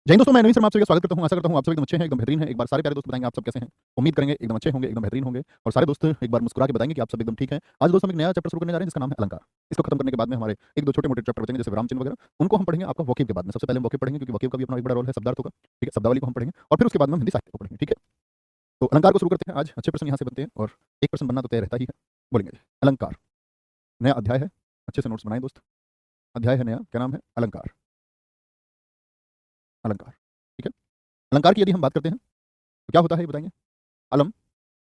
जय हिंद दोस्तों, मैं नवीन शर्मा आप सभी का स्वागत करता हूं। आशा करता हूं आप सब एकदम अच्छे हैं, एकदम बेहतरीन हैं। एक बार सारे प्यारे दोस्त बताएंगे आप सब कैसे हैं। उम्मीद करेंगे एकदम अच्छे होंगे, एकदम बेहतरीन होंगे। और सारे दोस्त एक बार मुस्कुरा के बताएंगे कि आप सब एकदम ठीक हैं। आज दोस्तों हम एक नया चैप्टर शुरू करने जा रहे हैं जिसका नाम है अलंकार। इसको खत्म करने के बाद में हमारे एक दो छोटे मोटे चैप्टर बचेंगे जैसे विराम चिन्ह वगैरह, उनको हम पढ़ेंगे आपका वोकेब के बाद में। सबसे पहले हम वोकेब पढ़ेंगे क्योंकि वोकेब का भी अपना एक बड़ा रोल है शब्दार्थ का। ठीक है, शब्दावली को हम पढ़ेंगे और फिर उसके बाद में हम हिंदी साहित्य को पढ़ेंगे। ठीक है, तो अलंकार को शुरू करते हैं। आज अच्छे प्रश्न यहाँ से बनते हैं और एक प्रश्न बनना तो तय रहता ही है। बोलेंगे अलंकार, नया अध्याय है। अच्छे से नोट्स बनाएं दोस्त। अध्याय है नया, क्या नाम है? अलंकार। अलंकार, ठीक है। अलंकार की यदि हम बात करते हैं तो क्या होता है ये बताएंगे। अलम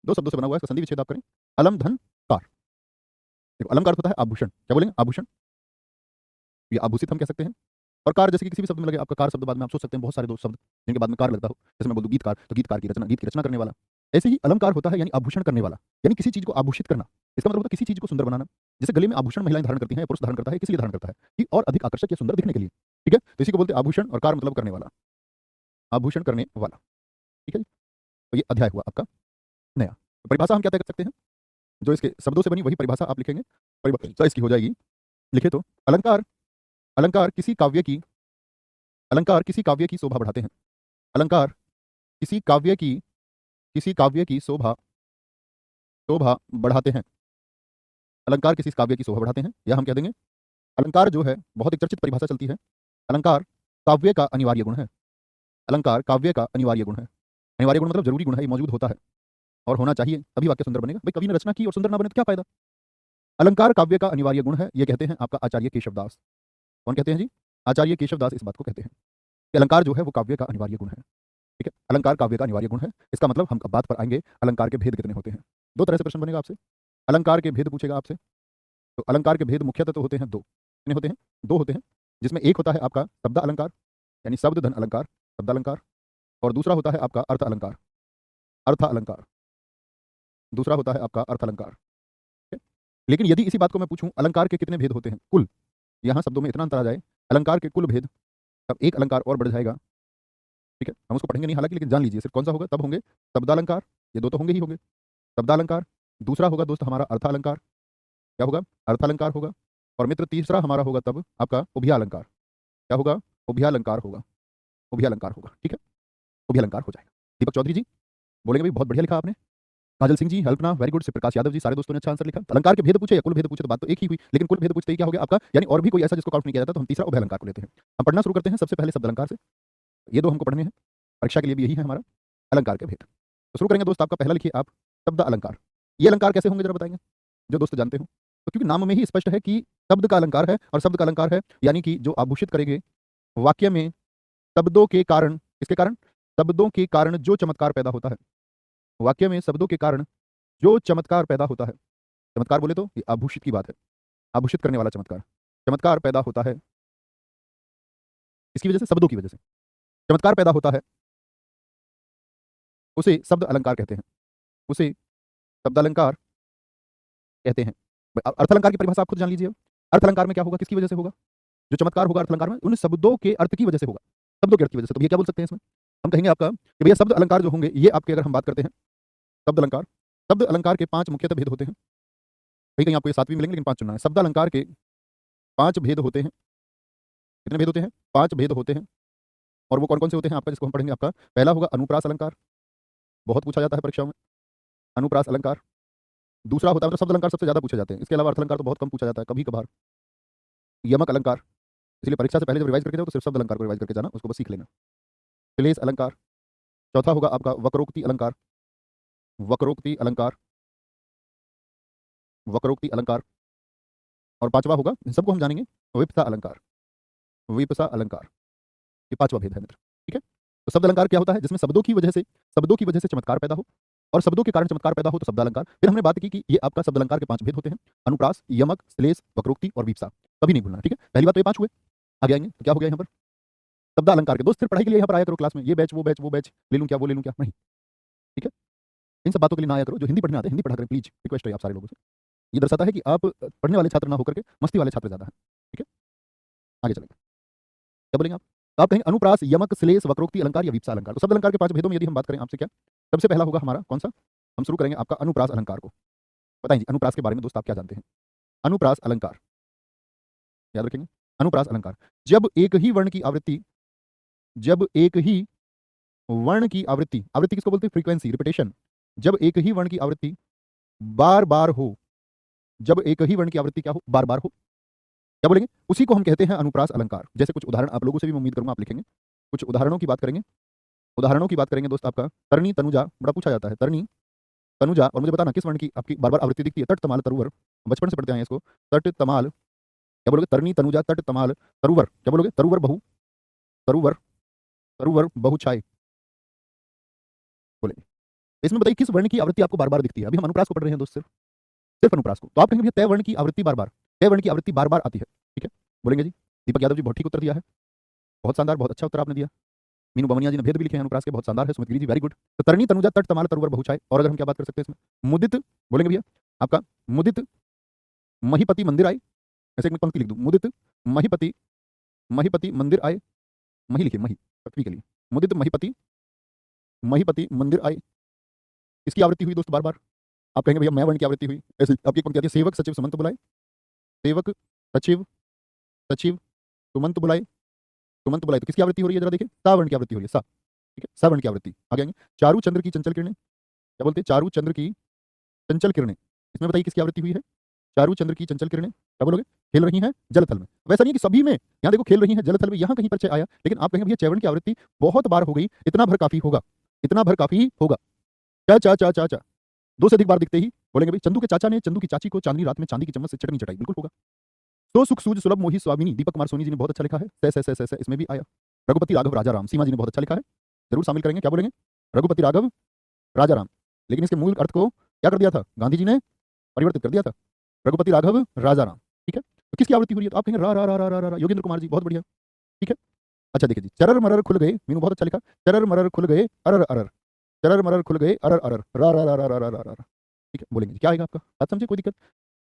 दो शब्दों से बना हुआ है, इसका संधि विच्छेद आप करें। अलम धन कार। देखो, अलम का अर्थ होता है आभूषण। क्या बोलेंगे? आभूषण। ये आभूषित हम कह सकते हैं। और कार जैसे कि किसी भी शब्द में लगे, आपका कार शब्द बाद में आप सोच सकते हैं बहुत सारे दो शब्द जिनके बाद में कार लगता हो। जैसे मैं बोल दूं गीतकार, तो गीतकार की रचना, गीत की रचना करने वाला। ऐसे ही अलंकार होता है यानी आभूषण करने वाला, यानी किसी चीज को आभूषित करना। इसका मतलब होता है किसी चीज को सुंदर बनाना। जैसे गले में आभूषण महिलाएं धारण करती हैं, पुरुष धारण करता है, किस लिए धारण करता है? कि और अधिक आकर्षक या सुंदर दिखने के लिए। ठीक है, तो इसी को बोलते हैं आभूषण, और कार मतलब करने वाला, आभूषण करने वाला। ठीक है जी? तो ये अध्याय हुआ आपका नया। तो परिभाषा हम क्या तय कर सकते हैं? जो इसके शब्दों से बनी वही परिभाषा आप लिखेंगे। परिभाषा इसकी हो जाएगी, लिखे तो अलंकार, अलंकार किसी काव्य की, अलंकार किसी काव्य की शोभा बढ़ाते हैं। अलंकार किसी काव्य की, किसी काव्य की शोभा, शोभा बढ़ाते हैं। अलंकार किसी काव्य की शोभा बढ़ाते हैं, या हम कह देंगे अलंकार जो है, बहुत एक चर्चित परिभाषा चलती है। अलंकार काव्य का अनिवार्य गुण है। अलंकार काव्य का अनिवार्य गुण है। अनिवार्य गुण मतलब जरूरी गुण है, ये मौजूद होता है और होना चाहिए, तभी वाक्य सुंदर बनेगा। भाई कवि ने रचना की और सुंदर ना बने तो क्या फायदा। अलंकार काव्य का अनिवार्य गुण है, ये कहते हैं आपका आचार्य केशवदास। कौन कहते हैं जी? आचार्य केशवदास इस बात को कहते हैं कि अलंकार जो है वो काव्य का अनिवार्य गुण है। ठीक है, अलंकार काव्य का अनिवार्य गुण है। इसका मतलब हम अब बात पर आएंगे अलंकार के भेद कितने होते हैं। दो तरह से प्रश्न बनेगा आपसे, अलंकार के भेद पूछेगा आपसे। तो अलंकार के भेद मुख्यतः तो होते हैं दो। कितने होते हैं? दो होते हैं, जिसमें एक होता है आपका शब्द अलंकार, यानी शब्द धन अलंकार, शब्द अलंकार। और दूसरा होता है आपका अर्थ अलंकार, अर्थ अलंकार। दूसरा होता है आपका अर्थ अलंकार। ठीक है? लेकिन यदि इसी बात को मैं पूछूं अलंकार के कितने भेद होते हैं कुल, यहाँ शब्दों में इतना अंतर आ जाए, अलंकार के कुल भेद, तब एक अलंकार और बढ़ जाएगा। ठीक है, हम उसको पढ़ेंगे नहीं हालांकि, लेकिन जान लीजिए सिर्फ कौन सा होगा। तब होंगे शब्दालंकार, ये दो तो होंगे ही होंगे, शब्दालंकार। दूसरा होगा दोस्त हमारा अर्थालंकार। क्या होगा? अर्थालंकार होगा। और मित्र तीसरा हमारा होगा तब आपका उभयालंकार। क्या होगा? उभयालंकार होगा, उभयालंकार होगा। ठीक है, उभयालंकार हो जाएगा। दीपक चौधरी जी बोलेंगे भाई बहुत बढ़िया लिखा आपने। काजल सिंह जी हेल्पना, वेरी गुड। प्रकाश यादव जी, सारे दोस्तों ने अच्छा आंसर लिखा। अलंकार के भेद पूछे या कुल भेद पूछे तो बात तो एक ही हुई, लेकिन कुल भेद पूछते ही क्या हो गया आपका, यानी और भी कोई ऐसा जिसको काउंट नहीं किया जाता, तो हम तीसरा उभय अलंकार को लेते हैं। हम पढ़ना शुरू करते हैं सबसे पहले शब्द अलंकार से। ये दो हमको पढ़ने हैं, परीक्षा के लिए भी यही है हमारा, अलंकार के भेद। तो शुरू करेंगे दोस्त, आपका पहला लिखिए आप, शब्द अलंकार। ये अलंकार कैसे होंगे जरा बताएंगे, जो दोस्त जानते हो। तो क्योंकि नाम में ही स्पष्ट है कि शब्द का अलंकार है, और शब्द का अलंकार है यानी कि जो आभूषित करेंगे वाक्य में शब्दों के कारण, किसके कारण? शब्दों के कारण जो चमत्कार पैदा होता है। वाक्य में शब्दों के कारण जो चमत्कार पैदा होता है, चमत्कार बोले तो ये आभूषित की बात है, आभूषित करने वाला चमत्कार। चमत्कार पैदा होता है इसकी वजह से, शब्दों की वजह से चमत्कार पैदा होता है, उसे शब्द अलंकार कहते हैं, उसे शब्द अलंकार कहते हैं। अर्थ अलंकार की परिभाषा आप खुद जान लीजिए। अर्थ अलंकार में क्या होगा, किसकी वजह से होगा? जो चमत्कार होगा अर्थ अलंकार में उन शब्दों के अर्थ की वजह से होगा, शब्दों के अर्थ की वजह से। तो ये क्या बोल सकते हैं इसमें, हम कहेंगे आपका कि भैया शब्द अलंकार जो होंगे ये आपके, अगर हम बात करते हैं शब्द अलंकार, शब्द अलंकार के पांच मुख्यतः भेद होते हैं। कहीं कहीं आपको ये सातवीं मिलेंगे, लेकिन पांच चुनना है। शब्द अलंकार के पांच भेद होते हैं। कितने भेद होते हैं? पांच भेद होते हैं। और वो कौन कौन से होते हैं आपका, जिसको हम पढ़ेंगे आपका पहला होगा अनुप्रास अलंकार, बहुत पूछा जाता है परीक्षा में, अनुप्रास अलंकार। दूसरा होता है, मतलब शब्द अलंकार सबसे ज्यादा पूछे जाते हैं, इसके अलावा अर्थ अलंकार तो बहुत कम पूछा जाता है, कभी कभार। यमक अलंकार, इसलिए परीक्षा से पहले जब रिवाइज करके जाओ तो सिर्फ शब्द अलंकार को रिवाइज करके जाना, उसको बस सीख लेना। श्लेष अलंकार। चौथा होगा आपका वक्रोक्ति अलंकार, वक्रोक्ति अलंकार, वक्रोक्ति अलंकार। और पांचवा होगा, इन सबको हम जानेंगे, विपसा अलंकार, विपसा अलंकार। ये पांचवा भेद है मित्र। ठीक है, तो शब्द अलंकार क्या होता है, जिसमें शब्दों की वजह से, शब्दों की वजह से चमत्कार पैदा हो, और शब्दों के कारण चमत्कार पैदा हो तो शब्द अलंकार। फिर हमने बात की कि ये आपका शब्द अलंकार के पांच भेद होते हैं, अनुप्रास, यमक, श्लेष, वक्रोक्ति और विपसा। कभी नहीं भूलना। ठीक है, पहली बात तो ये पांच हुए। आगे आएंगे तो क्या हो गया यहाँ पर, शब्द अलंकार के दोस्त सिर्फ पढ़ाई के लिए यहाँ पर आया करो क्लास में, ये बैच वो बैच वो बैच, ले लूँ क्या वो ले लूँ क्या, नहीं। ठीक है, इन सब बातों के लिए ना आया करो। जो हिंदी पढ़ने आते हैं हिंदी पढ़ा करें प्लीज, रिक्वेस्ट है आप सारे लोगों से। ये दर्शाता है कि आप पढ़ने वाले छात्र ना होकर के मस्ती वाले छात्र ज्यादा हैं। ठीक है, आगे चलेंगे, क्या बोलेंगे आप? तो आप कहेंगे अनुप्रास, यमक, श्लेष, वक्रोक्ति अलंकार या विपसा अलंकार। तो शब्द अलंकार के पांच भेदों में यदि हम बात करें आपसे, क्या सबसे पहला होगा हमारा कौन सा, हम शुरू करेंगे आपका अनुप्रास अलंकार को। बताइए जी अनुप्रास के बारे में दोस्त आप क्या जानते हैं। अनुप्रास अलंकार याद रखेंगे, अनुप्रास अलंकार, जब एक ही वर्ण की आवृत्ति, जब एक ही वर्ण की आवृत्ति, आवृत्ति किसको बोलते हैं? Frequency, repetition. जब एक ही वर्ण की आवृत्ति बार बार हो, जब एक ही वर्ण की आवृत्ति क्या हो? बार बार हो, क्या बोलेंगे? उसी को हम कहते हैं अनुप्रास अलंकार। जैसे कुछ उदाहरण आप लोगों से भी मैं उम्मीद करूंगा आप लिखेंगे। कुछ उदाहरणों की बात करेंगे। उदाहरणों की बात करेंगे दोस्त। आपका तरनी तनुजा बड़ा पूछा जाता है। तरनी तनुजा, और मुझे बताना किस वर्ण की आपकी बार बार आवृत्ति दिखती है? तट तमाल तरुवर, बचपन से पढ़ते हैं इसको। तट तमाल, क्या बोलोगे? तरनी तनुजा तट तमाल तरुवर, क्या बोलोगे? तरुवर बहु, तरुवर, तरुवर बहु छाए बोलेंगे। इसमें बताइए किस वर्ण की आवृत्ति आपको बार बार दिखती है? अभी हम अनुप्रास को पढ़ रहे हैं दोस्त, सिर्फ सिर्फ अनुप्रास को। तो आप कहेंगे भैया तय वर्ण की आवृत्ति बार बार, तय वर्ण की आवृत्ति बार बार आती है, ठीक है, बोलेंगे जी। दीपक यादव जी बहुत ठीक उत्तर दिया है, बहुत शानदार, बहुत अच्छा उत्तर आपने दिया। मीनू बमनिया जी ने भेद भी लिखे हैं अनुप्रास के, बहुत शानदार है। Sumit Giri ji very good. तो तरनी तनुजा तट तमाल तरुवर बहुछाय। और अगर हम क्या बात कर सकते हैं इसमें? मुदित बोलेंगे भैया आपका, मुदित महीपति मंदिर आए। ऐसे एक मैं पंक्ति लिख दूं, मुदित महीपति, महीपति मंदिर आए। मही लिखिए, मही पृथ्वी के लिए। मुदित महीपति, महीपति मंदिर आए। इसकी आवृत्ति हुई दोस्त बार बार। आप कहेंगे भैया मैं वर्ण की आवृत्ति हुई। ऐसे आपकी एक पंक्ति आती है, सेवक सचिव सुमंत बुलाए, सेवक सचिव, सचिव सुमंत बुलाए, सुमंत बुलाए। तो किसकी आवृत्ति हो रही है? जरा देखिए, सा वर्ण की आवृत्ति हो रही है, सा, ठीक है, सा वर्ण की आवृत्ति। आगे आएंगे, चारू चंद्र की चंचल किरणें, क्या बोलते हैं? चारू चंद्र की चंचल किरणें। इसमें बताइए किसकी आवृत्ति हुई है? चारू चंद्र की चंचल किरणें, क्या बोलोगे? खेल रही हैं जलथल में। वैसा नहीं है कि सभी में, यहाँ देखो खेल रही हैं जलथल में, यहाँ कहीं पर आया, लेकिन आप कहेंगे भैया चैवर्ण की आवृत्ति बहुत बार हो गई, इतना भर काफी होगा, इतना भर काफी होगा। चा चा चा चा चा, दो से अधिक बार दिखते ही बोलेंगे भाई चंदू के चाचा ने चंदू की चाची को चांदनी रात में चांदी की चम्मच से चटनी चटाई, बिल्कुल होगा। तो सुख सूझ सुलभ मोही स्वामिनी, दीपक कुमार सोनी जी ने बहुत अच्छा लिखा है, से इसमें भी आया। रघुपति राघव राजा राम, सीमा जी ने बहुत अच्छा लिखा है, जरूर शामिल करेंगे। क्या बोलेंगे? रघुपति राघव राजा राम। लेकिन इसके मूल अर्थ को क्या कर दिया था? गांधी जी ने परिवर्तित कर दिया था। रघुपति राघव राजा राम, ठीक है। तो किसकी आवृत्ति हो रही है? तो आप कहेंगे रा रा रा रा रा रा, योगेंद्र कुमार जी, बहुत बढ़िया, ठीक है। अच्छा देखिए जी, चरर मरर खुल गए, मीनू बहुत अच्छा लिखा, चरर मरर खुल गए अरर अरर, चरर मरर खुल गए अरर अरर, रा रा रा रा रा रा रा रा, ठीक है, बोलेंगे क्या आएगा आपका? बात समझे? कोई दिक्कत?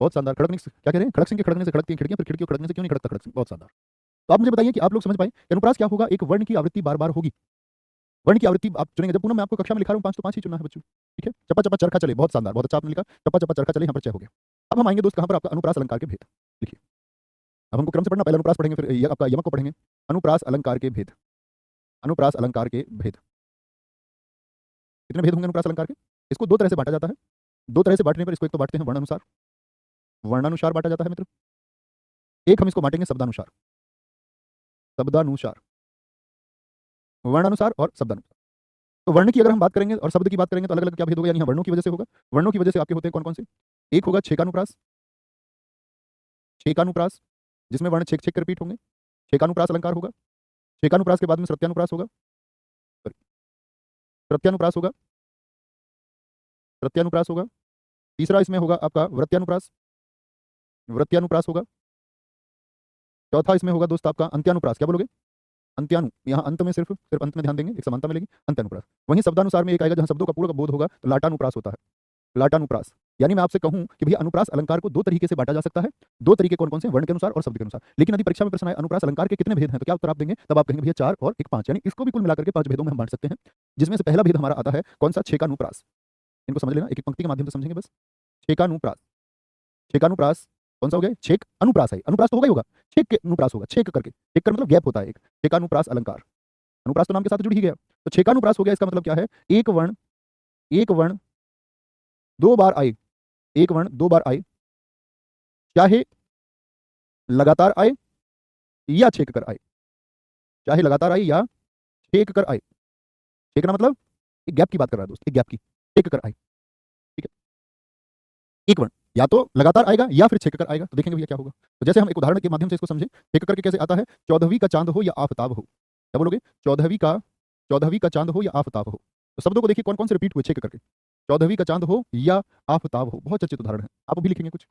बहुत शानदार। खड़कने से क्या कह रहे हैं? खड़क सिंह के खड़कने से खड़कती हैं खिड़कियां, फिर खिड़कियों खड़कने से क्यों नहीं खड़कता खड़क सिंह? बहुत शानदार। तो आप मुझे बताइए कि आप लोग समझ पाए कि अनुप्रास क्या होगा? एक वर्ण की आवृत्ति बार बार होगी। वर्ण की आवृत्ति आप चुनेंगे। जब पूनम मैं आपको कक्षा में लिखा रहा हूँ 5 तो 5 ही चुनना है बच्चों, ठीक है। चपा चपा चरखा चले, बहुत शानदार, बहुत अच्छा आपने लिखा। चपा चपा चरखा चले, यहाँ पर चय हो गया। अब हम आएंगे दोस्त कहाँ पर? आपका अनुप्रास अलंकार के भेद। लिखिए, अब हमको क्रम से पढ़ना, पहले अनुप्रास पढ़ेंगे, फिर आपका यमक को पढ़ेंगे। अनुप्रास अलंकार के भेद, अनुप्रास अलंकार के भेद। कितने भेद होंगे अनुप्रास अलंकार के? इसको दो तरह से बांटा जाता है। दो तरह से बांटने पर इसको एक तो बांटते हैं वर्णानुसार, वर्णानुसार बांटा जाता है मित्र। एक हम इसको बांटेंगे शब्दानुसार, शब्दानुसार, वर्णानुसार और शब्दानुसार। तो वर्ण की अगर हम बात करेंगे और शब्द की बात करेंगे तो अलग अलग क्या भेद होगा? यानी वर्णों की वजह से होगा। वर्णों की वजह से आपके होते हैं कौन कौन से? एक होगा छेकानुप्रास, छेकानुप्रास, जिसमें वर्ण छेक छेक कर रिपीट होंगे, छेकानुप्रास अलंकार होगा। छेकानुप्रास के बाद में सत्यानुप्रास होगा, प्रत्यानुप्रास होगा, प्रत्यानुप्रास होगा। तीसरा इसमें होगा आपका वृत्यानुप्रास, वृत्यानुप्रास होगा। चौथा इसमें होगा दोस्त आपका अंत्यानुप्रास, क्या बोलोगे? अंत्यानु, यहाँ अंत में सिर्फ सिर्फ अंत में ध्यान देंगे, एक समानता मिलेगी, अंत्यानुप्रास। वहीं शब्दानुसार में एक आएगा जहाँ शब्दों का पूरा बोध होगा, तो लाटानुप्रास होता है, लाटानुप्रास। यानी मैं आपसे कहूं कि भैया अनुप्रास अलंकार को दो तरीके से बांटा जा सकता है। दो तरीके कौन कौन से? वर्ण के अनुसार और शब्द के अनुसार। लेकिन यदि परीक्षा में प्रश्न आए अनुप्रास अलंकार के कितने भेद हैं, तो क्या उत्तर आप देंगे? तब आप कहेंगे भैया 4 और 1 5, यानी इसको भी कुल मिलाकर के 5 भेदों में हम बांट सकते हैं। जिसमें से पहला भेद हमारा आता है कौन सा? छेकानुप्रास। इनको समझ लेना, एक एक पंक्ति के माध्यम से समझेंगे बस। छेकानुप्रास, छेकानुप्रास कौन सा हो गया? छेक अनुप्रास है, अनुप्रास तो होगा ही होगा, छेक के अनुप्रास होगा, छेक करके, छेक कर मतलब गैप होता है एक। छेकानुप्रास अलंकार, अनुप्रास तो नाम के साथ जुड़ ही गया, तो छेकानुप्रास हो गया। इसका मतलब क्या है? एक वर्ण, एक वर्ण दो बार आए, एक वर्ण दो बार आए, चाहे लगातार आए या छेक कर आए, चाहे लगातार आए या छेक कर आए। छेकना मतलब एक गैप की बात कर रहा है दोस्त, एक गैप की, छेक कर आए, ठीक है। एक वर्ण या तो लगातार आएगा या फिर छेक कर आएगा। तो देखेंगे भैया क्या होगा। तो जैसे हम एक उदाहरण के माध्यम से इसको समझें, छेक करके कैसे आता है? 14वीं का चांद हो या आफताब हो, क्या बोलोगे? 14वीं का चांद हो या आफताब हो। तो शब्दों को देखिए कौन कौन से रिपीट हुए छेक करके। 14वीं का चांद हो या आफताब हो, बहुत अच्छे उदाहरण है, आप भी लिखेंगे कुछ।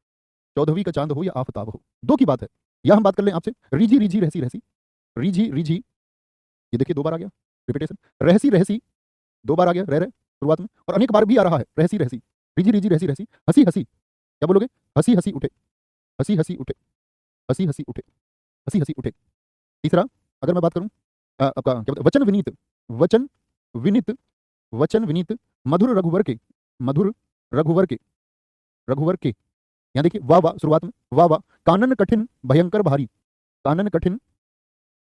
14वीं का चांद हो या आफताब हो, दो की बात है। या हम बात कर लें आपसे, रिझी रिझी रहसी रहसी, रिझी रिझी, ये देखिए दो बार आ गया रिपीटेशन। रहसी रहसी दो बार आ गया, रह रहे शुरुआत में, और अनेक बार भी आ रहा है, रहसी रहसी, रिझी रिझी रहसी रहसी। हंसी हंसी, क्या बोलोगे? हंसी हंसी उठे, हंसी हंसी उठे, हंसी हंसी उठे, हंसी हंसी उठे। तीसरा अगर मैं बात करूं आपका क्या बोलते हैं? वचन विनीत, वचन विनीत, वचन विनीत, मधुर रघुवर के, मधुर रघुवर के, रघुवर के। यहाँ देखिए वाह वाह शुरुआत में, वाह वाह। कानन कठिन भयंकर भारी, कानन कठिन,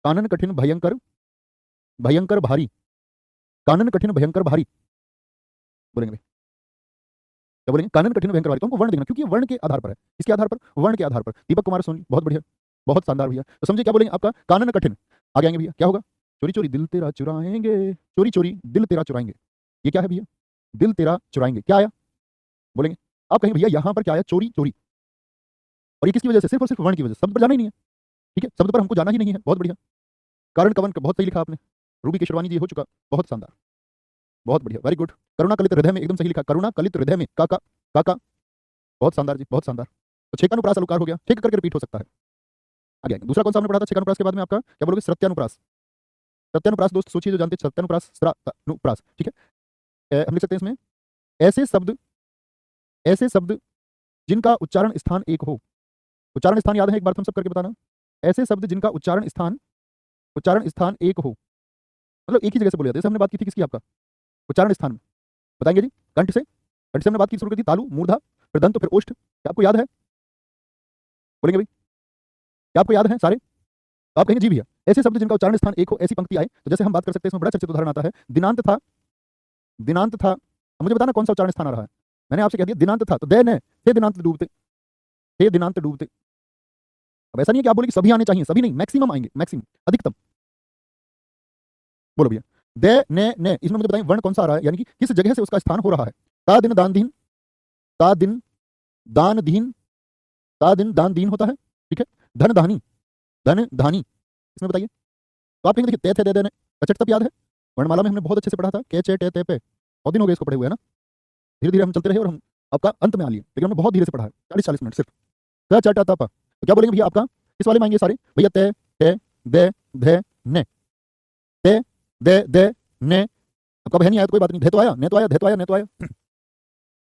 कानन कठिन भयंकर भयंकर भारी, कानन कठिन भयंकर भारी बोलेंगे भाई, क्या बोलेंगे? कानन कठिन भयंकर भारी। तो हमको वर्ण देखना, क्योंकि ये वर्ण के आधार पर है। इसके आधार पर, वर्ण के आधार पर। दीपक कुमार सोनी, बहुत बढ़िया, बहुत शानदार भैया। तो समझे क्या बोलेंगे? आपका कानन कठिन आगे आएंगे भैया, क्या होगा? चोरी चोरी दिल तेरा चुराएंगे, चोरी चोरी दिल तेरा चुराएंगे। ये क्या है भैया? दिल तेरा चुराएंगे, क्या आया? बोलेंगे आप कहेंगे भैया यहां पर क्या आया? चोरी चोरी। और ये किसकी वजह से? सिर्फ और सिर्फ वर्ण की वजह से। शब्द पर जाना ही नहीं है, ठीक है, शब्द पर हमको जाना ही नहीं है। बहुत बढ़िया, कारण कवन, बहुत सही लिखा आपने। रूबी के शेरवानी जी हो चुका, बहुत शानदार, बहुत बढ़िया, वेरी गुड। करुणा कलित हृदय में, एकदम सही लिखा, करुणा कलित हृदय में, काका काका, बहुत शानदार जी, बहुत शानदार। तो छेकानुप्रास अलंकार हो गया, छेक करके रिपीट हो सकता है। आगे आगे दूसरा कौन सा हमने पढ़ा था छेकानुप्रास के बाद में? आपका क्या बोलोगे? सत्यानुप्रास। सत्यानुप्रास दोस्त सोचिए, जो जानते हैं सत्यानुप्रास, सत्यानुप्रास, ठीक है। हम लिख सकते हैं इसमें ऐसे शब्द, ऐसे शब्द जिनका उच्चारण स्थान एक हो। उच्चारण स्थान याद है? एक बार तुम सब करके बताना। ऐसे शब्द जिनका उच्चारण स्थान, उच्चारण स्थान एक हो, मतलब एक ही जगह से बोले जाते हैं। जैसे हमने बात की थी किसकी? आपका उच्चारण स्थान में बताएंगे जी, कंठ से। कंठ से हमने बात की शुरू की थी, तालु, मूर्धा, फिर दंत, फिर ओष्ठ। क्या आपको याद है? बोलेंगे भाई, क्या आपको याद है सारे? तो आप कहेंगे जी भैया, ऐसे शब्द जिनका उच्चारण स्थान एक हो, ऐसी पंक्ति आए। तो जैसे हम बात कर सकते हैं, इसमें बड़ा चर्चित उदाहरण आता है, दिनांत था, दिनांत था। अब मुझे बताना कौन सा उच्चारण स्थान आ रहा है? मैंने आपसे कह दिया दिनांत था, तो देन है, थे दिनांत डूबते, थे दिनांत डूबते। अब ऐसा नहीं है कि आप बोले कि सभी आने चाहिए, सभी नहीं, मैक्सिमम आएंगे, मैक्सिमम, अधिकतम। बोलो भैया, दे ने, इसमें मुझे बताएं वर्ण कौन सा आ रहा है, यानी कि किस जगह से उसका स्थान हो रहा है? ता दिन दान दीन, ता दिन दान दीन, ता दिन दान दीन होता है, ठीक है। धन धानी, धन धानी, इसमें बताइए। तो आप कहेंगे देखिए, ते थे दे देने, कचट तब याद है? वर्णमाला में हमने बहुत अच्छे से पढ़ा था, के चे टे ते पे, बहुत दिन हो गए इसको पढ़े हुए, है ना। धीरे धीरे हम चलते रहे और हम आपका अंत में आ लिए, लेकिन हमने बहुत धीरे से पढ़ा है, 40-40 मिनट सिर्फ। क च ट त प। तो क्या बोलेंगे भैया? आपका किस वाले में आएंगे सारे भैया? ते ते दे धे ने, ते दे ने। आपका बहन नहीं आया तो कोई बात नहीं, धे तो आया, ने तो आया, धे तो आया, ने तो आया।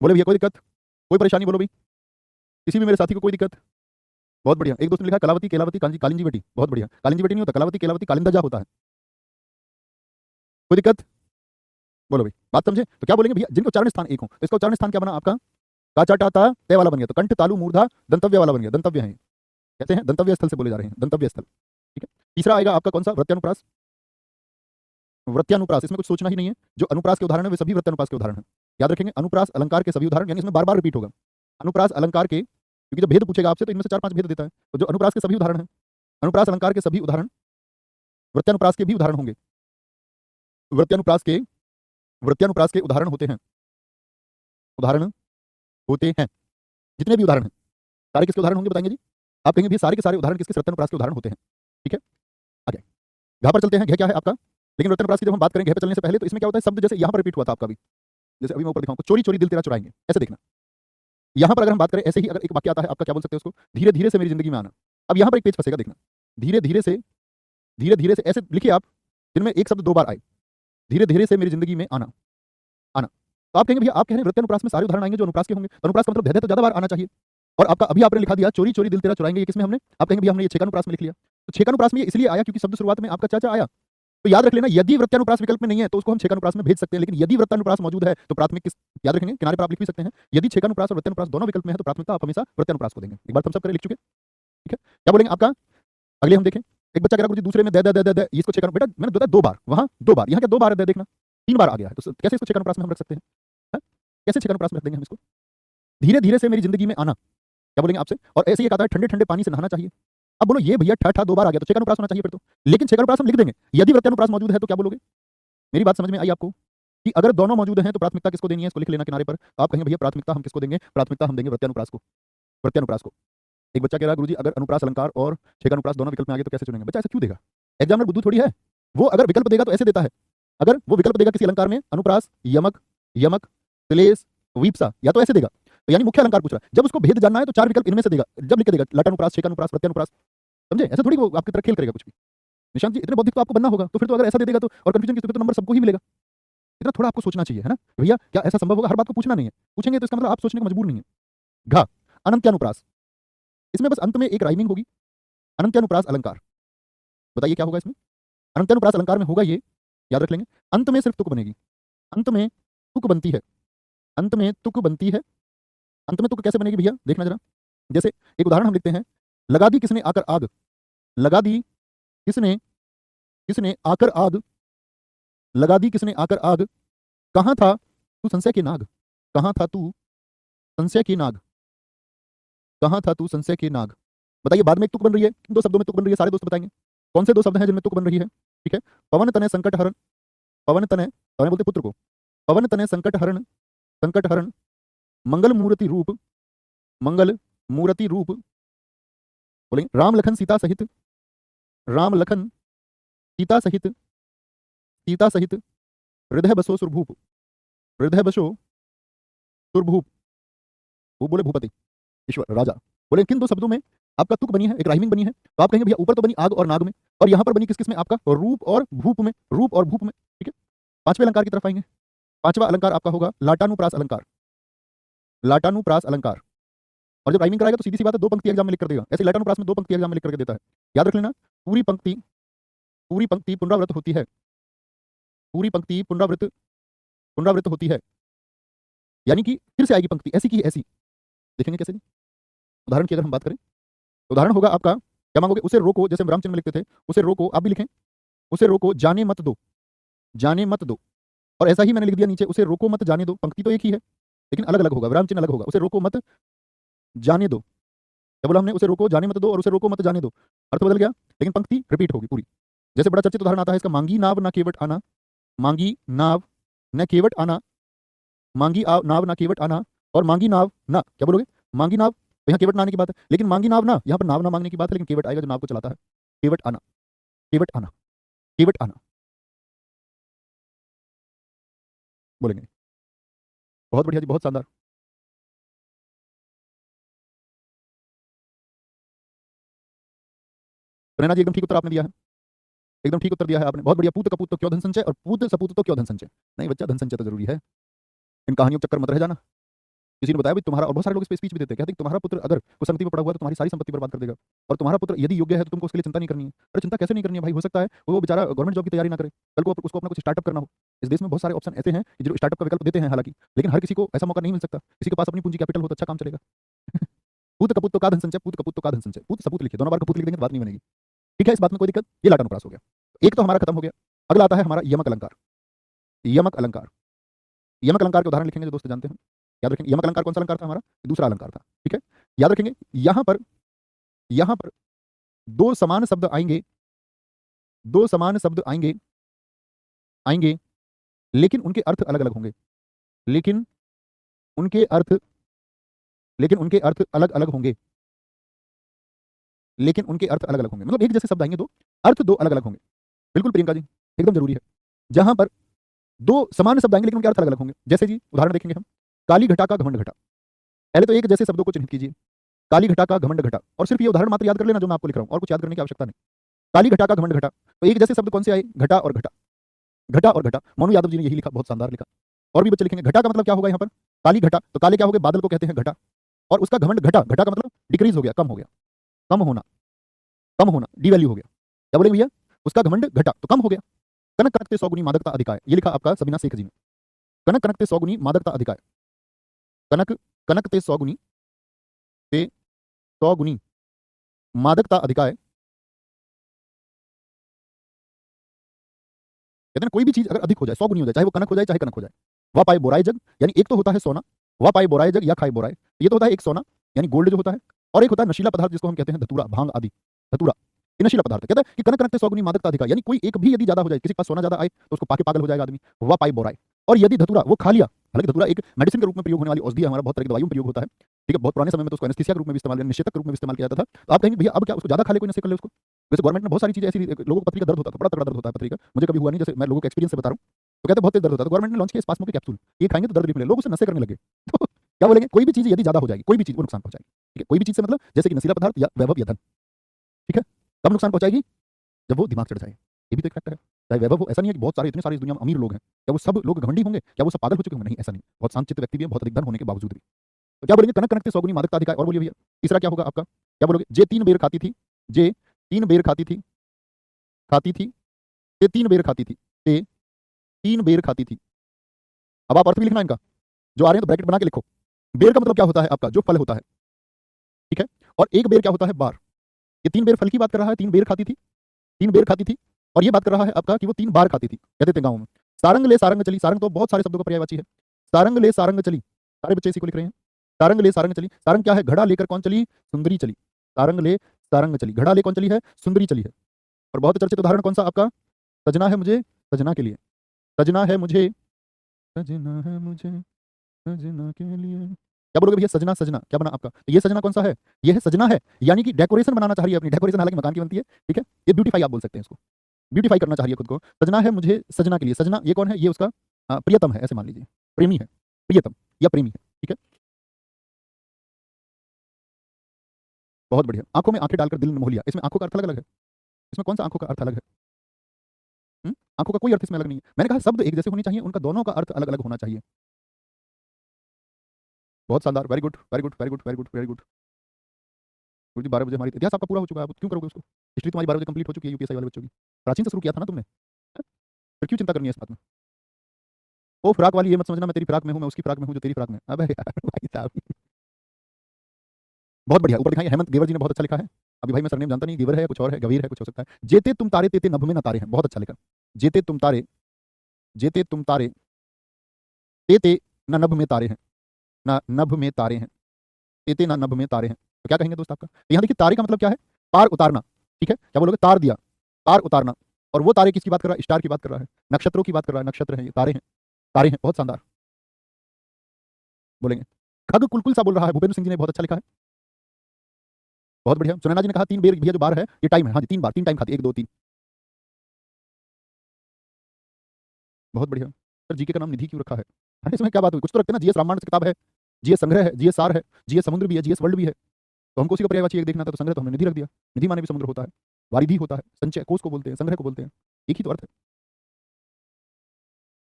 बोले भैया कोई दिक्कत, कोई परेशानी? बोलो भाई, किसी भी मेरे साथी को कोई दिक्कत? बहुत बढ़िया। एक दोस्त ने लिखा कलावती, केलावती, कालिंजी बेटी, बहुत बढ़िया। कालिंजी बेटी नहीं होता, कलावती, केलावती, कालिंदा जा होता है। कोई दिक्कत? बोलो भाई, बात समझे? तो क्या बोलेंगे भैया? जिनको उच्चारण स्थान एक हो, तो इसका उच्चारण स्थान क्या बना आपका? का चा टा ता ते वाला बन गया, तो कंठ तालु मूर्धा दंतव्य वाला बन गया। दंतव्य है, कहते हैं दंतव्य स्थल से बोले जा रहे हैं, दंतव्य स्थल, ठीक है। तीसरा आएगा आपका कौन सा? वृत्यानुप्रास। वृत्यानुप्रास, इसमें कुछ सोचना ही नहीं है, जो अनुप्रास के उदाहरण है वे सभी वृत्यानुप्रास के उदाहरण हैं। याद रखेंगे, अनुप्रास अलंकार के सभी उदाहरण, यानी इसमें बार बार रिपीट होगा अनुप्रास अलंकार के, क्योंकि जब भेद पूछेगा आपसे तो इनमें से 4-5 भेद देता है। तो जो अनुप्रास के सभी उदाहरण हैं, अनुप्रास अलंकार के सभी उदाहरण वृत्यानुप्रास के भी उदाहरण होंगे। वृत्यानुप्रास के, वृत्यानुप्रास के उदाहरण होते हैं, उदाहरण होते हैं, जितने भी उदाहरण हैं सारे किसके उदाहरण होंगे बताएंगे जी? आप कहेंगे भी सारे के सारे उदाहरण किसके? वृत्यानुप्रास के उदाहरण होते हैं, ठीक है। आगे घ पर चलते हैं, घ क्या है आपका? लेकिन वृत्यानुप्रास की जब हम बात करेंगे घ पर चलने से पहले, तो इसमें क्या होता है? शब्द जैसे यहाँ पर रिपीट हुआ था आपका भी, जैसे अभी मैं ऊपर दिखाऊंगा, चोरी चोरी दिल तेरा चुराएंगे, ऐसे देखना। यहाँ पर अगर हम बात करें, ऐसे ही अगर एक वाक्य आता है आपका, क्या बोल सकते हैं उसको? धीरे धीरे से मेरी जिंदगी में आना। अब यहाँ पर एक पेज फंसेगा, देखना, धीरे धीरे से, धीरे धीरे से, ऐसे लिखिए आप, जिनमें एक शब्द 2 बार आए, धीरे धीरे से मेरी जिंदगी में आना, आना। तो आप कहेंगे भैया आप कह रहे हैं वृत्यानुप्रास में सारे उदाहरण आएंगे जो अनुप्रास के होंगे, तो अनुप्रास का मतलब धैर्य तो ज्यादा बार आना चाहिए। और आपका अभी आपने लिखा दिया चोरी चोरी दिल तेरा चुराएंगे, ये किसमें हमने? आप कहेंगे भैया हमने ये छेकानुप्रास में लिख लिया। तो छेकानुप्रास में ये इसलिए आया क्योंकि शब्द शुरुआत में आपका चाचा आया। तो याद रख लेना, यदि वृत्यानुप्रास विकल्प में नहीं है तो उसको हम छेकानुप्रास में भेज सकते हैं, लेकिन यदि वृत्तानुप्रास मौजूद है तो प्राथमिक किस, याद रखेंगे, किनारे पर आप लिख भी सकते हैं, यदि छेकानुप्रास और वृत्तानुप्रास दोनों विकल्प में है तो प्राथमिकता आप हमेशा वृत्तानुप्रास को देंगे। एक बार हम सब करे लिख चुके, ठीक है। क्या बोलेंगे आपका? अगले हम देखें, एक बच्चा कह रहा गुरुजी दूसरे में दे दे दे दे, इसको छेकानु, बेटा मैंने बताया 2 बार, वहां 2 बार, यहाँ क्या 2 बार है? देखना 3 बार आ गया है, तो कैसे इसको छेकानुप्रास में हम रख सकते हैं? कैसे छेकानुप्रास में रख देंगे हम इसको? धीरे धीरे से मेरी जिंदगी में आना, क्या बोलेंगे आपसे? और ऐसे ही एक आता है ठंडे ठंडे पानी से नहाना चाहिए। अब बोलो ये भैया ठा 2 बार आ गया, तो छेकानुप्रास होना चाहिए फिर तो, लेकिन छेकानुप्रास हम लिख देंगे। यदि वृत्तानुप्रास मौजूद है तो क्या बोलोगे? मेरी बात समझ में आई आपको कि अगर दोनों मौजूद हैं तो प्राथमिकता किसको देनी है? इसको लिख लेना किनारे पर। आप कहेंगे भैया प्राथमिकता हम किसको देंगे? प्राथमिकता हम देंगे वृत्तानुप्रास को, वृत्तानुप्रास को। एक बच्चा कह रहा है गुरुजी अगर अनुप्रास अलंकार और छेकानुप्रास दोनों विकल्प में आ गए तो कैसे चुनेंगे? बच्चा ऐसा क्यों देगा? एग्जामिनर बुद्धू थोड़ी है, वो अगर विकल्प देगा तो ऐसे देता है। अगर वो विकल्प देगा किसी अलंकार में अनुप्रास, यमक, यमक, श्लेष, वीप्सा, या तो ऐसे देगा। तो यानी मुख्य अलंकार पूछ रहा है, जब उसको भेद जानना है तो 4 विकल्प इनमें से देगा, जब लिख के देगा लटानुप्रास, छेकानुप्रास, प्रत्यानुप्रास। समझे? ऐसे थोड़ी वो आपकी तरह खेल करेगा कुछ भी। निशांत जी इतने बौद्धिक तो आपको बनना होगा, तो फिर तो अगर ऐसा दे देगा तो, और कंफ्यूजन की तो नंबर सबको ही मिलेगा। इतना थोड़ा आपको सोचना चाहिए, है ना भैया? क्या ऐसा संभव होगा? हर बात को पूछना नहीं है, पूछेंगे तो इसका मतलब आप सोचने को मजबूर नहीं है। घ अनंत्यानुप्रास, इसमें बस अंत में एक राइमिंग होगी, अनंत्यानुप्रास अलंकार। बताइए क्या होगा इसमें? अनंत्यानुप्रास अलंकार में होगा ये, याद रख लेंगे, अंत में सिर्फ तुक बनेगी, अंत में तुक बनती है, अंत में तुक बनती है। अंत में तुक कैसे बनेगी भैया? देखना जरा, जैसे एक उदाहरण हम लिखते हैं, लगा दी किसने आकर आग, लगा दी किसने, किसने आकर आग, लगा दी किसने आकर आग, कहाँ था तू संशय के नाग, कहाँ था तू संशय के नाग, कहाँ था तू संशय के नाग। बताइए, बाद में एक तुक बन रही है, किन दो शब्दों में तुक बन रही है, सारे दोस्त बताएंगे कौन से दो शब्द हैं जिनमें तुक बन रही है। ठीक है, पवन तनय संकट हरण, पवन तनय, तनय बोलते पुत्र को, पवन तनय संकट हरण, संकट हरण, मंगल मूर्ति रूप, मंगल मूर्ति रूप, बोलेंगे राम लखन सीता सहित, राम लखन सीता सहित, सीता सहित, हृदय बसो सुरभूप, हृदय बसो सुरभूप, भूप बोले भूपति ईश्वर राजा। बोले किन दो शब्दों में आपका तुक बनी है, एक राइमिंग बनी है, तो आप कहेंगे भैया ऊपर तो बनी आग और नाग में, और यहां पर बनी किस किस में, आपका रूप और भूप में, रूप और भूप में। ठीक है, पांचवें अलंकार की तरफ आएंगे। पांचवा अलंकार आपका होगा लाटानुप्रास अलंकार, लाटानुप्रास अलंकार। और जब राइमिंग कराएगा तो सीधी सी बात है, दो पंक्ति एग्जाम में लिख कर देगा, ऐसे लाटानुप्रास में दो पंक्ति एग्जाम में लिख करके देता है, याद रख लेना। पूरी पंक्ति, पूरी पंक्ति पुनरावृत होती है, पूरी पंक्ति पुनरावृत, पुनरावृत होती है, यानी कि फिर से आएगी पंक्ति ऐसी की ऐसी। देखेंगे कैसे जी, उदाहरण की अगर हम बात करें, उदाहरण होगा आपका, क्या मांगोगे, उसे रोको, जैसे हम रामचंद्र में लिखते थे, उसे रोको, आप भी लिखें, उसे रोको जाने मत दो, जाने मत दो। और ऐसा ही मैंने लिख दिया नीचे, उसे रोको मत जाने दो, पंक्ति तो एक ही है लेकिन अलग अलग होगा, विराम चिन्ह अलग होगा, उसे रोको मत जाने दो। क्या बोला हमने, उसे रोको जाने मत दो और उसे रोको मत जाने दो, अर्थ बदल गया लेकिन पंक्ति रिपीट होगी पूरी। जैसे बड़ा चर्चित उदाहरण आता है इसका, मांगी नाव ना केवट आना, मांगी नाव न केवट आना, मांगी नाव ना केवट आना, और मांगी नाव ना, क्या बोलोगे, मांगी नाव, तो यहाँ केवट ना आने की बात है, लेकिन मांगी नाव ना, यहाँ पर नाव ना मांगने की बात है, लेकिन केवट आएगा जो नाव को चलाता है, केवट आना, केवट आना, केवट आना बोलेंगे। बहुत बढ़िया जी, बहुत शानदार। तो नैना जी एकदम ठीक उत्तर आपने दिया है, एकदम ठीक उत्तर दिया है आपने, बहुत बढ़िया। पूत कपूत तो क्यों धन संचय, और पूत सपूत तो क्यों धन संचय, नहीं बच्चा धन संचय तो जरूरी है, इन कहानियों के चक्कर मत रह जाना। किसी ने बताया भाई तुम्हारा, और बहुत सारे लोग इस पे स्पीच भी देते हैं, कहते हैं तुम्हारा पुत्र अगर कुसंगति में पड़ा हुआ है तो तुम्हारी सारी संपत्ति बर्बाद कर देगा, और तुम्हारा पुत्र यदि योग्य है तो तुमको उसके लिए चिंता नहीं करनी है। अरे चिंता कैसे नहीं करनी है भाई, हो सकता है वो बेचारा गवर्नमेंट जॉब की तैयारी ना करे, कल को उसको अपना कुछ स्टार्टअप करना हो। इस देश में बहुत सारे ऑप्शन ऐसे हैं कि जो स्टार्टअप का विकल्प देते हैं हालांकि, लेकिन हर किसी को ऐसा मौका नहीं मिल सकता, किसी के पास अपनी पूंजी कैपिटल हो तो अच्छा काम चलेगा। पूत कपूत तो का धन संचय, पूत कपूत तो का धन संचय, पूत सपूत लिखिए, दोनों बार कपूत लिख देंगे तो बात नहीं बनेगी। ठीक है, इस बात में कोई दिक्कत, ये लाटानुप्रास हो गया, एक तो हमारा खत्म हो गया। अगला आता है हमारा यमक अलंकार, यमक अलंकार। यमक अलंकार के उदाहरण लिखेंगे जो दोस्त जानते हैं, याद रखेंगे यमक अलंकार कौन सा अलंकार था हमारा, दूसरा अलंकार था। ठीक है, याद रखेंगे यहां पर, यहां पर दो समान शब्द आएंगे, दो समान शब्द आएंगे, आएंगे लेकिन उनके अर्थ अलग अलग होंगे, लेकिन उनके अर्थ, लेकिन उनके अर्थ अलग अलग होंगे, लेकिन उनके अर्थ अलग अलग होंगे, मतलब एक जैसे शब्द आएंगे दो, अर्थ दो अलग अलग होंगे। बिल्कुल प्रियंका जी, एकदम जरूरी है। जहां पर दो समान शब्द आएंगे लेकिन उनके अर्थ अलग अलग होंगे, जैसे जी उदाहरण देखेंगे हम, काली घटा का घमंड घटा। पहले तो एक जैसे शब्दों को चिन्हित कीजिए, काली घटा का घमंड घटा, और सिर्फ ये उदाहरण मात्र याद कर लेना जो मैं आपको लिख रहा हूं, और कुछ याद करने की आवश्यकता नहीं। काली घटा का घमंड घटा, तो एक जैसे शब्द कौन से आए, घटा और घटा, घटा और घटा। मोनू यादव जी ने यही लिखा, बहुत शानदार लिखा, और भी बच्चे लिखेंगे। घटा का मतलब क्या होगा यहाँ पर, काली घटा, तो काले क्या हो गए, बादल को कहते हैं घटा, और उसका घमंड घटा, घटा का मतलब डिक्रीज हो गया, कम हो गया, कम होना, कम होना, डी वैल्यू हो गया। क्या बोले भैया, उसका घमंड घटा तो कम हो गया। कनक कनकते 100 गुनी मादकता अधिकाय, ये लिखा आपका सबीना शेख जी ने, कनक कनकते 100 गुनी मादकता अधिकाय, कनक कनकते 100 गुनी ते 100 गुनी मादकता अधिकाय। कहते हैं कोई भी चीज अगर अधिक हो जाए, 100 गुनी हो जाए, चाहे वो कनक हो जाए चाहे कनक हो जाए, वा पाए बोराए जग, यानी एक तो होता है सोना, वा पाए बोराए जग या खाए बोराए, ये तो होता है एक सोना यानी गोल्ड जो होता है, और एक होता है नशीला पदार्थ जिसको हम कहते हैं धतूरा, भांग आदि, धतूरा, ये नशीला पदार्थ। कहता है कि कनक कनकते 100 गुनी मादकता अधिकाय, यानी कोई एक भी यदि ज्यादा हो जाए, किसी के पास सोना ज्यादा आए तो उसको पाके पागल हो जाएगा आदमी, वा पाए बोराए। और यदि धतूरा वो खा लिया, हालांकि धतूरा एक मेडिसिन के रूप में प्रयोग होने वाली औषधि है, हमारा बहुत तरह की दवाइयों में प्रयोग होता है। ठीक है, बहुत पुराने समय में तो उसको एनेस्थीसिया के रूप में भी इस्तेमाल, निषेधक के रूप में भी इस्तेमाल किया जाता था। तो आप कहेंगे भैया अब क्या उसको ज्यादा खा ले कोई, नशे कर ले उसको। वैसे गवर्नमेंट ने बहुत सारी चीजें ऐसी, लोगों को पथरी का दर्द होता था, बड़ा तगड़ा दर्द होता है पथरी का, मुझे कभी हुआ नहीं, जैसे मैं लोगों के एक्सपीरियंस से बता रहा हूँ, तो कहते हैं बहुत तेज दर्द होता है, तो गवर्नमेंट ने लॉन्च किया स्पास्मो के कैप्सूल, ये खाएंगे तो दर्द नहीं मिले, लोग उसे नशे करने लगे। तो क्या बोलेंगे, कोई भी चीज यदि ज्यादा हो जाएगी, कोई भी चीज वो नुकसान पहुंचाएगी। ठीक है, कोई भी चीज से मतलब जैसे कि नशीला पदार्थ या वैभव या धन, ठीक है, कब नुकसान पहुंचाएगी, जब वो दिमाग चढ़ जाए, ये भी तो एक फैक्टर है। चाहे वैभव हो, ऐसा नहीं है कि बहुत सारे, इतने सारे इस दुनिया में अमीर लोग हैं, क्या वो सब लोग घमंडी होंगे, क्या वो सब पागल हो चुके होंगे, नहीं ऐसा नहीं, बहुत शांत चित्त व्यक्ति भी है, बहुत अधिक धन होने के बावजूद भी। तो क्या बोलेंगे, कनक कनक 100 गुनी मादकता अधिकाय। और बोलिए भैया तीसरा क्या होगा आपका, क्या बोलोगे, जे 3 बेर खाती थी, जे 3 बेर खाती थी, खाती थी, ते 3 बेर खाती थी, ते 3 बेर खाती थी। अब आप अर्थ भी लिखना इनका, जो आ रहे हैं तो ब्रैकेट बना के लिखो। बेर का मतलब क्या होता है आपका, जो फल होता है, ठीक है, और एक बेर क्या होता है, बार। ये 3 बेर फल की बात कर रहा है, 3 बेर खाती थी, 3 बेर खाती थी, और ये बात कर रहा है आपका कि वो 3 बार खाती थी, कहते थे गाँव में। सारंग ले सारंग चली, सारंग तो बहुत सारे शब्दों का पर्यायवाची है। सारंग ले सारंग चली, सारे बच्चे इसी को लिख रहे हैं। सारंग ले सारंग चली, सारंग क्या है? घड़ा लेकर कौन चली? सुंदरी चली। सारंग ले सारंग चली, घड़ा ले कौन चली है? सुंदरी चली है। और बहुत चर्चित उदाहरण कौन सा आपका? सजना है मुझे सजना के लिए, सजना है मुझे, सजना है मुझे सजना के लिए। क्या बोलोगे भैया? सजना सजना क्या बना आपका? तो ये सजना कौन सा है? ये है सजना है, यानी कि डेकोरेशन बनाना चाह रही है अपनी, डेकोरेशन हालांकि मकान की बनती है, ठीक है, ये ब्यूटीफाई आप बोल सकते हैं इसको, ब्यूटीफाई करना चाहिए खुद को। सजना है मुझे सजना के लिए, सजना ये कौन है? ये उसका प्रियतम है, ऐसे मान लीजिए, प्रेमी है, प्रियतम या प्रेमी है, ठीक है। बहुत बढ़िया। आंखों में आंखें डालकर दिल ने मोह लिया, इसमें आंखों का अर्थ अलग अलग है, इसमें कौन सा आंखों का अर्थ अलग है? आंखों का कोई अर्थ इसमें अलग नहीं है। मैंने कहा शब्द एक जैसे होने चाहिए, उनका दोनों का अर्थ अलग अलग होना चाहिए। बहुत शानदार, very good very good very good very good very good. गुरु जी 12 बजे हमारी इतिहास आपका पूरा हो चुका है, आप क्यों करोगे उसको? हिस्ट्री तुम्हारी 12 बजे कंप्लीट हो चुकी है यूपीएससी वाले बच्चों की, प्राचीन से शुरू किया था ना तुमने, फिर क्यों चिंता करनी है इस बात में? वो फिराक वाली ये मत समझना मैं तेरी फिराक में हूँ, मैं उसकी फिराक में हूँ जो तेरी फिराक में। अबे यार भाई साहब, बहुत बढ़िया। ऊपर दिखाइए, हेमंत गेवर जी ने बहुत अच्छा लिखा है। अभी भाई मैं सरनेम जानता नहीं, गेवर है कुछ और है, गवीर है कुछ हो सकता है। जेते तुम तारे तेते नभ में न तारे हैं, बहुत अच्छा लिखा। जेते तुम तारे, जेते तुम तारे तेते न नभ में तारे हैं, ना नभ में तारे हैं, तेते ना नभ में तारे हैं। तो क्या कहेंगे दोस्त आपका? तो यहाँ देखिए तारे का मतलब क्या है? पार उतारना, ठीक है। क्या बोलोगे? तार दिया, तार उतारना। और वो तारे किसकी बात कर रहा है? स्टार की बात कर रहा है, नक्षत्रों की बात कर रहा है, नक्षत्र है ये, तारे हैं, तारे हैं। बहुत शानदार बोलेंगे। खग कुलकुल सा बोल रहा है, भूपेंद्र सिंह जी ने बहुत अच्छा लिखा है। बहुत बढ़िया। सुनैना जी ने कहा 3 बेर भैया जो बार है ये टाइम है, हाँ जी 3 बार, 3 टाइम खाती है, 1 2 3। बहुत बढ़िया। सर जीके का नाम निधि क्यों रखा है? अरे इसमें क्या बात हुई, कुछ तो रखते हैं ना, जीएस रामायण से किताब है, जीएस संग्रह है, जीएस सार है, जीएस समुद्र भी है, जीएस वर्ल्ड भी है। तो हमको उसी का पर्यायवाची एक देखना था, तो संग्रह तो हमने निधि रख दिया। निधि माने भी समुद्र होता है, वारिधि होता है, संचय कोष को बोलते हैं, संग्रह को बोलते हैं, एक ही तो अर्थ है।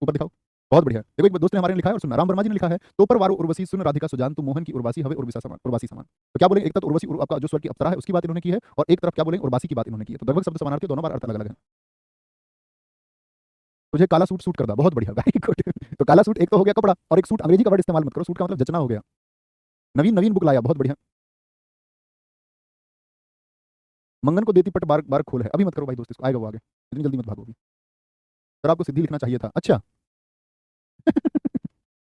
ऊपर दिखाओ। बहुत बढ़िया। देखो एक दोस्त ने हमारे ने लिखा है और सुना, राम वर्मा जी ने लिखा है, तो पर वारो उर्वशी सुन राधिका सुजान तू मोहन की उर्वासी हवे उर्विसा समान, उर्वासी समान। तो क्या बोलेंगे? एक तरफ उर्वशी आपका जो स्वर की अप्सरा है उसकी बात इन्होंने की है, और एक तरफ क्या बोलेंगे? उर्वासी की बात इन्होंने की है। तो लगभग शब्द समानार्थी, दोनों बार अर्थ अलग अलग है। तुझे काला सूट सूट करदा, बहुत बढ़िया, वेरी गुड। तो काला सूट एक तो हो गया कपड़ा, और एक सूट अंग्रेजी का वर्ड इस्तेमाल मत करो, सूट का मतलब जचना हो गया। नवीन नवीन बुक लाया, बहुत बढ़िया। मंगन को देती पट बार बार खोल है, अभी मत करो भाई दोस्त, इसको आएगा वो आगे, इतनी जल्दी मत भागोगी। सर आपको सिद्धि लिखना चाहिए था, अच्छा।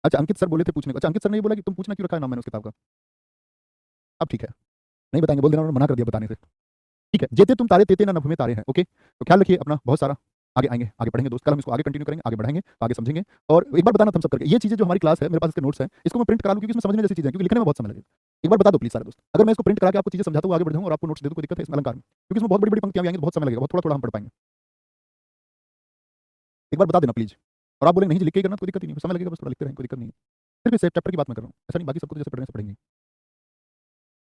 अच्छा अंकित सर बोले थे पूछने को, अच्छा अंकित सर ने ये बोला कि तुम पूछना क्यों रखा है नाम मैंने उस किताब का? अब ठीक है, नहीं बताएंगे, बोल देना, उन्होंने मना कर दिया बताने से। ठीक है, जेते तुम तारे तेते ना नभ में तारे हैं, ओके। तो ख्याल रखिए अपना, बहुत सारा आगे आएंगे, आगे पढ़ेंगे दोस्त, कल हम इसको आगे कंटिन्यू करेंगे, आगे बढ़ाएंगे, आगे समझेंगे। और एक बार बताना थम्स अप करके, ये चीजें जो हमारी क्लास है, मेरे पास इसके नोट्स हैं, इसको मैं प्रिंट करा लूं, क्योंकि इसमें समझने जैसी चीजें हैं, क्योंकि लिखने में बहुत समय लगेगा। एक बार बता दो प्लीज सारे दोस्त, अगर मैं इसको प्रिंट करा के आपको चीजें समझाता हूँ आगे बढ़ जाऊँ, और आपको नोट्स दे दूँ, कोई दिक्कत है इसमें अलंकार में? क्योंकि इसमें बहुत बड़ी बड़ी पंक्तियां भी आएंगी, बहुत समय लगेगा, बहुत थोड़ा थोड़ा हम पढ़ पाएंगे। एक बार बता देना प्लीज। और आप बोले नहीं जी लिख के ही करना, कोई दिक्कत ही नहीं, समय लगेगा, बस थोड़ा लिखते रहेंगे, कोई दिक्कत नहीं है। सिर्फ इस चैप्टर की बात मैं कर रहा हूँ, ऐसा नहीं बाकी सबको तो जैसे पढ़ने से पढ़ेंगे।